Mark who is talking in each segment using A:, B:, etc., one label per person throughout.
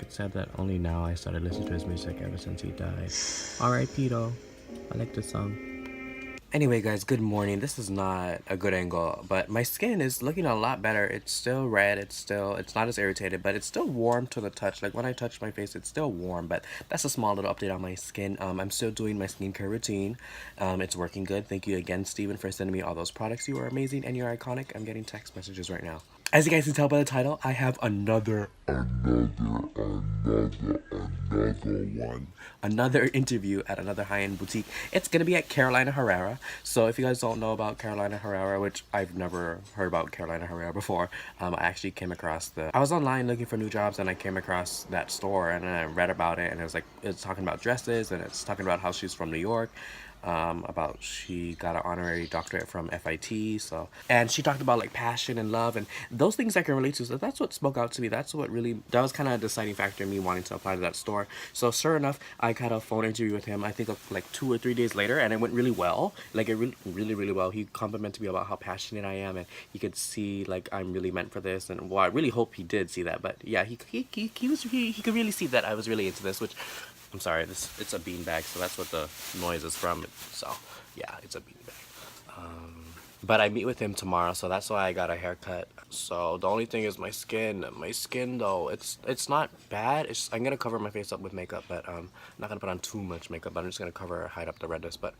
A: It's sad that only now I started listening to his music ever since he died. R.I.P. though. I like this song. Anyway guys, good morning. This is not a good angle, but my skin is looking a lot better. It's still red, it's not as irritated, but it's still warm to the touch. Like when I touch my face, it's still warm, but that's a small little update on my skin. I'm still doing my skincare routine. It's working good. Thank you again, Steven, for sending me all those products. You are amazing and you're iconic. I'm getting text messages right now. As you guys can tell by the title, I have another interview at another high-end boutique. It's gonna be at Carolina Herrera. So if you guys don't know about Carolina Herrera, which I've never heard about Carolina Herrera before, I actually came across I was online looking for new jobs and I came across that store and I read about it, and it's talking about dresses and it's talking about how she's from New York. About she got an honorary doctorate from FIT, and she talked about like passion and love and those things I can relate to. So that's what spoke out to me. That was kind of a deciding factor in me wanting to apply to that store. So sure enough, I got a phone interview with him, I think like 2 or 3 days later, and it went really well. Like it really well. He complimented me about how passionate I am, and he could see like I'm really meant for this, and well, I really hope he did see that. But yeah, he could really see that I was really into this, which I'm sorry, it's a beanbag, so that's what the noise is from. So yeah, it's a beanbag. But I meet with him tomorrow, so that's why I got a haircut. So the only thing is my skin. My skin though, it's not bad. I'm gonna cover my face up with makeup, but I'm not gonna put on too much makeup. I'm just gonna hide up the redness. But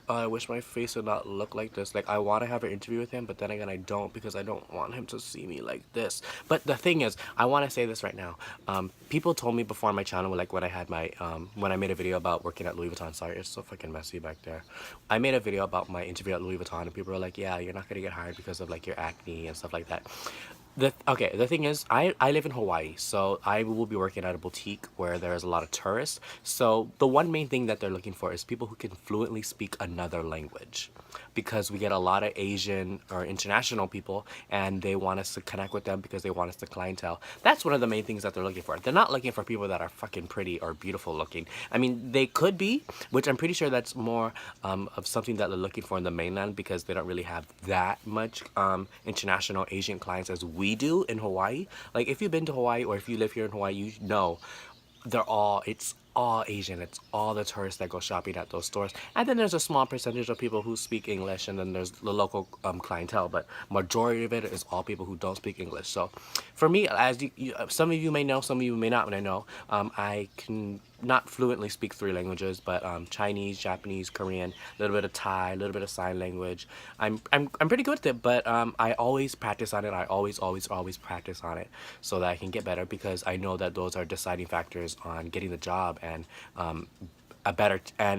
A: I wish my face would not look like this. Like I want to have an interview with him, but then again I don't, because I don't want him to see me like this. But the thing is, I want to say this right now. People told me before on my channel, like when I had my when I made a video about working at Louis Vuitton. Sorry, it's so fucking messy back there. I made a video about my interview at Louis Vuitton, and people were like, yeah, you're not gonna get hired because of like your acne and stuff like that. The thing is, I live in Hawaii, so I will be working at a boutique where there's a lot of tourists. So the one main thing that they're looking for is people who can fluently speak another language, because we get a lot of Asian or international people, and they want us to connect with them because they want us to clientele. That's one of the main things that they're looking for. They're not looking for people that are fucking pretty or beautiful looking. I mean, they could be, which I'm pretty sure that's more of something that they're looking for in the mainland, because they don't really have that much international Asian clients as we do in Hawaii. Like if you've been to Hawaii or if you live here in Hawaii, you know it's all Asian. It's all the tourists that go shopping at those stores. And then there's a small percentage of people who speak English, and then there's the local clientele, but majority of it is all people who don't speak English. So for me, as some of you may know, some of you may not know, I can not fluently speak 3 languages, but Chinese, Japanese, Korean, a little bit of Thai, a little bit of sign language. I'm pretty good at it, but I always practice on it. I always practice on it so that I can get better, because I know that those are deciding factors on getting the job, and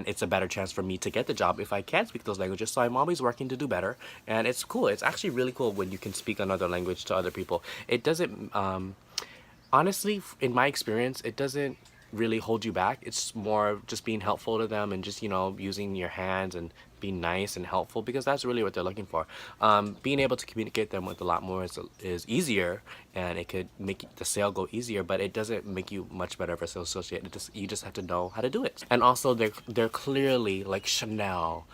A: it's a better chance for me to get the job if I can speak those languages. So I'm always working to do better, and it's cool. It's actually really cool when you can speak another language to other people. It doesn't honestly, in my experience, it doesn't really hold you back. It's more just being helpful to them, and just, you know, using your hands and being nice and helpful, because that's really what they're looking for. Being able to communicate them with a lot more is easier, and it could make the sale go easier, but it doesn't make you much better of a sales associate. You just have to know how to do it. And also they're clearly like Chanel,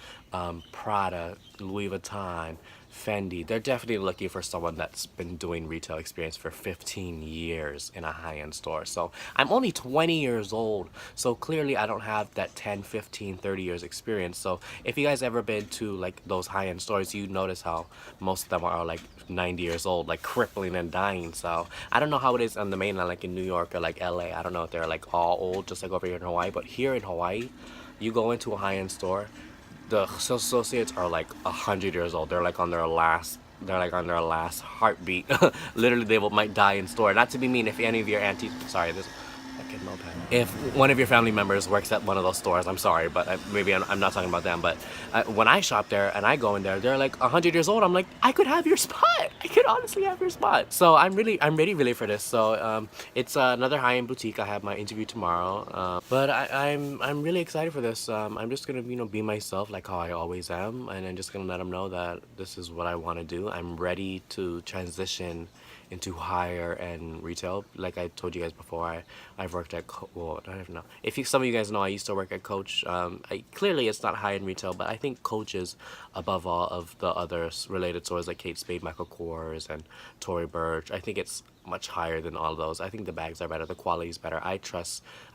A: Prada, Louis Vuitton, Fendi. They're definitely looking for someone that's been doing retail experience for 15 years in a high-end store. So I'm only 20 years old, so clearly I don't have that 10, 15, 30 years experience. So if you guys ever been to like those high-end stores, you notice how most of them are like 90 years old, like crippling and dying. So I don't know how it is on the mainland, like in New York or like LA. I don't know if they're like all old, just like over here in Hawaii. But here in Hawaii, you go into a high-end store, the sales associates are like 100 years old. They're like on their last heartbeat. Literally, might die in store. Not to be mean, if any of your aunties, sorry, this fucking moped. If one of your family members works at one of those stores, I'm sorry, but maybe I'm not talking about them. But when I shop there and I go in there, they're like 100 years old. I'm like, I could have your spot. I could honestly have your spot. So I'm ready for this. So it's another high-end boutique. I have my interview tomorrow. But I'm really excited for this. I'm just gonna, you know, be myself like how I always am, and I'm just gonna let them know that this is what I want to do. I'm ready to transition into higher end retail. Like I told you guys before, I've worked at well, I don't know if some of you guys know, I used to work at Coach. Clearly it's not high-end retail, but I think Coach is above all of the other related stores like Kate Spade, Michael Kors, and Tory Burch. I think it's much higher than all of those. I think the bags are better, the quality is better.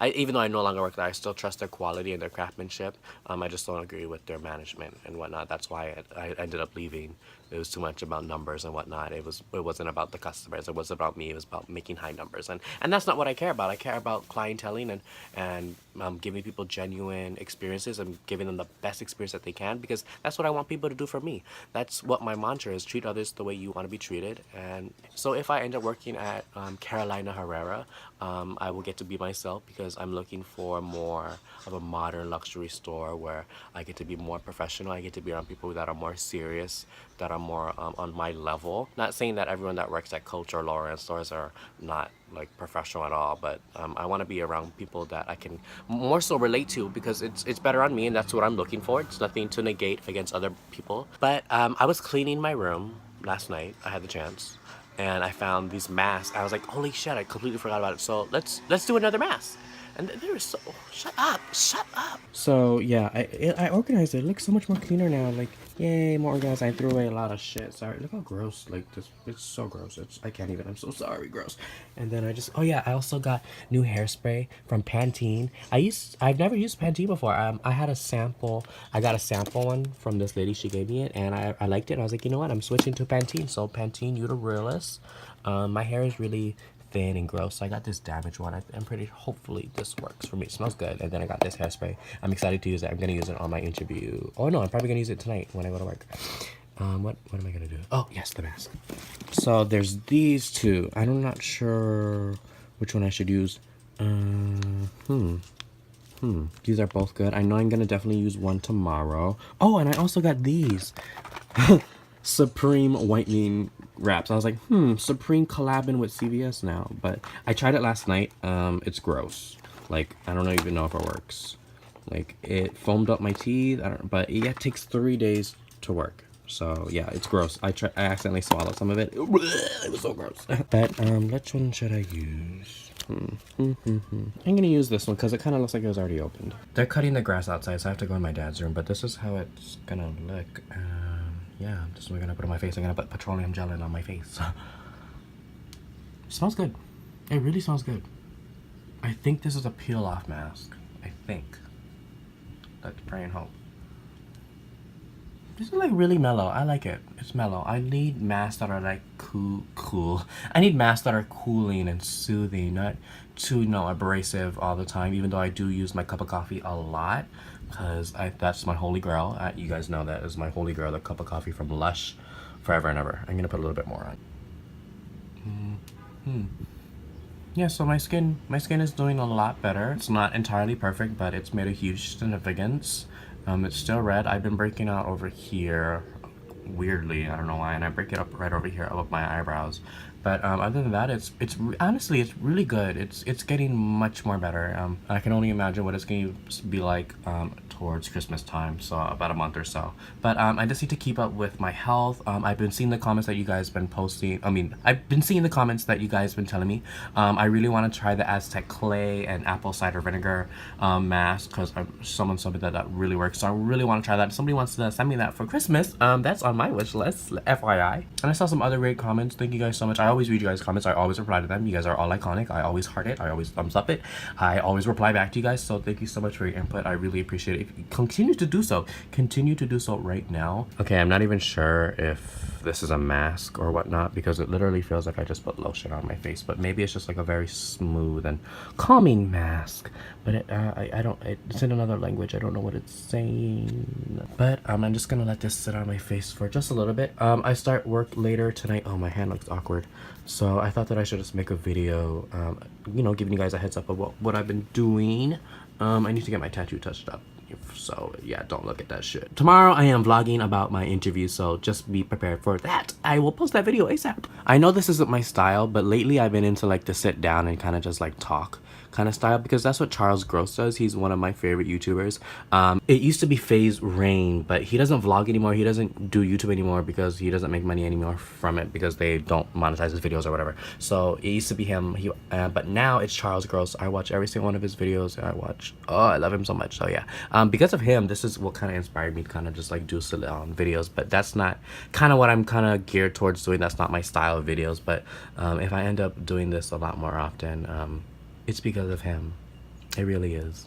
A: Even though I no longer work there, I still trust their quality and their craftsmanship. I just don't agree with their management and whatnot. That's why I ended up leaving. It was too much about numbers and whatnot. It wasn't about the customers. It wasn't about me. It was about making high numbers, and that's not what I care about. I care about clienteling and giving people genuine experiences and giving them the best experience that they can, because that's what I want people to do for me. That's what my mantra is: treat others the way you want to be treated. And so if I end up working at Carolina Herrera, I will get to be myself, because I'm looking for more of a modern luxury store where I get to be more professional. I get to be around people that are more serious, that are more on my level. Not saying that everyone that works at Coach or lower end stores are not like professional at all, but I want to be around people that I can more so relate to, because it's better on me, and that's what I'm looking for. It's nothing to negate against other people. But I was cleaning my room last night. I had the chance, and I found these masks. I was like, holy shit, I completely forgot about it. So let's do another mask. And there is so... Shut up! So yeah, I organized it. It looks so much more cleaner now. Like, yay, more organized. I threw away a lot of shit. Sorry, look how gross. Like this, it's so gross. I can't even. I'm so sorry, gross. And then oh yeah, I also got new hairspray from Pantene. I've never used Pantene before. I had a sample. I got a sample one from this lady. She gave me it, and I liked it. And I was like, you know what? I'm switching to Pantene. So Pantene, you the realest. My hair is really thin and gross, so I got this damaged one. I'm pretty, hopefully this works for me. It smells good. And then I got this hairspray. I'm excited to use it. I'm gonna use it on my interview. Oh no, I'm probably gonna use it tonight when I go to work. What am I gonna do? Oh yes, the mask. So there's these two. I'm not sure which one I should use. These are both good. I know I'm gonna definitely use one tomorrow. Oh, and I also got these Supreme whitening wraps. I was like, Supreme collabing with CVS now. But I tried it last night. It's gross. Like, I don't even know if it works. Like, it foamed up my teeth. But it takes 3 days to work. So yeah, it's gross. I accidentally swallowed some of it. It was so gross. But which one should I use? I'm gonna use this one because it kind of looks like it was already opened. They're cutting the grass outside, so I have to go in my dad's room. But this is how it's gonna look. Yeah, this is what I'm gonna put on my face. I'm gonna put petroleum gel in on my face. It smells good. It really smells good. I think this is a peel-off mask. I think. Let's pray and hope. This is like really mellow. I like it. It's mellow. I need masks that are like cool. I need masks that are cooling and soothing, not too, abrasive all the time. Even though I do use my cup of coffee a lot, because that's my holy grail. You guys know that is my holy grail, the cup of coffee from Lush, forever and ever. I'm gonna put a little bit more on. Yeah, so my skin is doing a lot better. It's not entirely perfect, but it's made a huge significance. It's still red. I've been breaking out over here weirdly. I don't know why, and I break it up right over here above my eyebrows. But other than that, honestly, it's really good. It's getting much more better. I can only imagine what it's going to be like towards Christmas time, so about a month or so. But I just need to keep up with my health. I've been seeing the comments that you guys been posting. I've been seeing the comments that you guys been telling me. I really want to try the Aztec clay and apple cider vinegar mask, because someone told me that really works. So I really want to try that. If somebody wants to send me that for Christmas, that's on my wish list, FYI. And I saw some other great comments. Thank you guys so much. I always read you guys' comments. I always reply to them. You guys are all iconic. I always heart it. I always thumbs up it. I always reply back to you guys. So thank you so much for your input. I really appreciate it. If you continue to do so, continue to do so right now. Okay, I'm not even sure if this is a mask or whatnot, because it literally feels like I just put lotion on my face. But maybe it's just like a very smooth and calming mask. But it's in another language. I don't know what it's saying. But I'm just gonna let this sit on my face for just a little bit. I start work later tonight. Oh, my hand looks awkward. So I thought that I should just make a video, giving you guys a heads up of what I've been doing. I need to get my tattoo touched up. So yeah, don't look at that shit. Tomorrow I am vlogging about my interview, so just be prepared for that. I will post that video ASAP. I know this isn't my style, but lately I've been into like to sit down and kind of just like talk, kind of style, because that's what Charles Gross does. He's one of my favorite YouTubers. It used to be FaZe Rain, but he doesn't vlog anymore. He doesn't do YouTube anymore because he doesn't make money anymore from it, because they don't monetize his videos or whatever. So it used to be him. But now it's Charles Gross. I watch every single one of his videos. I love him so much. So yeah, because of him, this is what kind of inspired me to kind of just like do videos. But that's not kind of what I'm kind of geared towards doing. That's not my style of videos. But if I end up doing this a lot more often, it's because of him. It really is.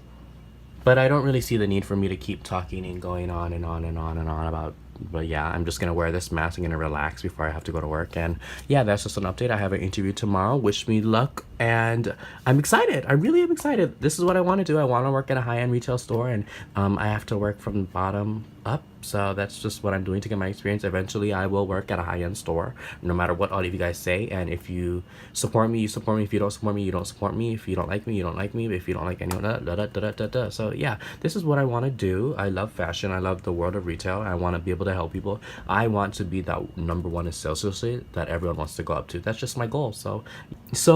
A: But I don't really see the need for me to keep talking and going on and on and on and on about. But yeah, I'm just gonna wear this mask. I'm gonna relax before I have to go to work. And yeah, that's just an update. I have an interview tomorrow. Wish me luck. And I'm excited. I really am excited. This is what I want to do. I want to work at a high-end retail store, and I have to work from the bottom up. So that's just what I'm doing to get my experience. Eventually, I will work at a high-end store, no matter what all of you guys say. And if you support me, you support me. If you don't support me, you don't support me. If you don't like me, you don't like me. If you don't like anyone, So yeah, this is what I want to do. I love fashion. I love the world of retail. I want to be able to help people. I want to be that #1 sales associate that everyone wants to go up to. That's just my goal. So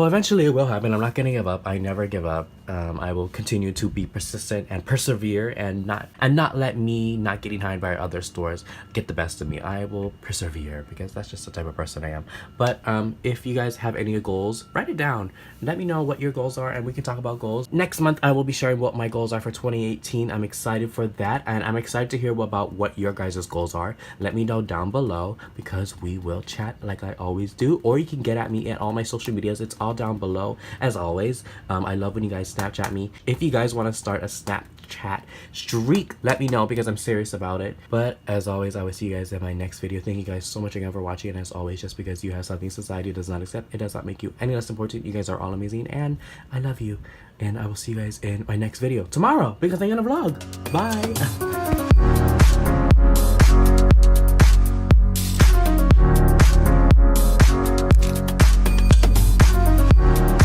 A: eventually it will happen. I'm not gonna give up. I never give up. I will continue to be persistent and persevere, and not let me not getting hired by other stores get the best of me. I will persevere, because that's just the type of person I am. But if you guys have any goals, write it down. Let me know what your goals are, and we can talk about goals. Next month I will be sharing what my goals are for 2018. I'm excited for that, and I'm excited to hear about what your guys' goals are. Let me know down below, because we will chat like I always do. Or you can get at me at all my social medias. It's all down below as always. I love when you guys Snapchat me. If you guys want to start a Snapchat streak, let me know, because I'm serious about it. But as always, I will see you guys in my next video. Thank you guys so much again for watching. And as always, just because you have something society does not accept, it does not make you any less important. You guys are all amazing, and I love you. And I will see you guys in my next video tomorrow, because I'm gonna vlog. Bye.